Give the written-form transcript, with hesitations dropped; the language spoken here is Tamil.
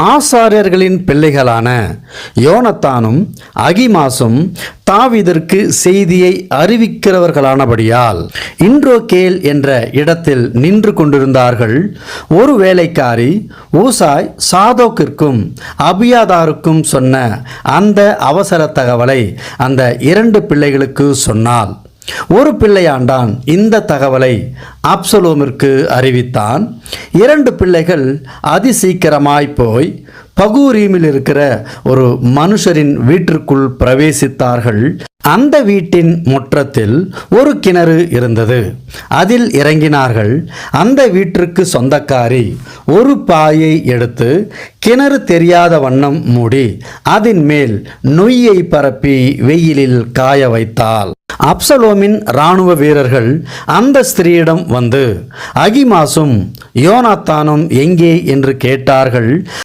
ஆசாரியர்களின் பிள்ளைகளான யோனத்தானும் அகிமாசும் தாவீதிற்கு செய்தியை அறிவிக்கிறவர்களானபடியால் இன்றோகேல் என்ற இடத்தில் நின்று கொண்டிருந்தார்கள். ஒரு வேலைக்காரி ஊசாய் சாதோக்கிற்கும் அபியாதாருக்கும் சொன்ன அந்த அவசர தகவலை அந்த இரண்டு பிள்ளைகளுக்கு சொன்னாள். ஒரு பிள்ளையாண்டான் இந்த தகவலை அப்சலோமிற்கு அறிவித்தான். இரண்டு பிள்ளைகள் அதிசீக்கிரமாய் போய் பகூரீமில் இருக்கிற ஒரு மனுஷரின் வீட்டிற்குள் பிரவேசித்தார்கள். அந்த வீட்டின் முற்றத்தில் ஒரு கிணறு இருந்தது. அதில் இறங்கினார்கள். அந்த வீட்டிற்கு சொந்தக்காரி ஒரு பாயை எடுத்து கிணறு தெரியாத வண்ணம் மூடி அதன் மேல் நொய்யை பரப்பி வெயிலில் காய வைத்தாள். அப்சலோமின் இராணுவ வீரர்கள் அந்த ஸ்திரீயிடம் வந்து அகிமாசும் யோனத்தானும் எங்கே என்று கேட்டார்கள்.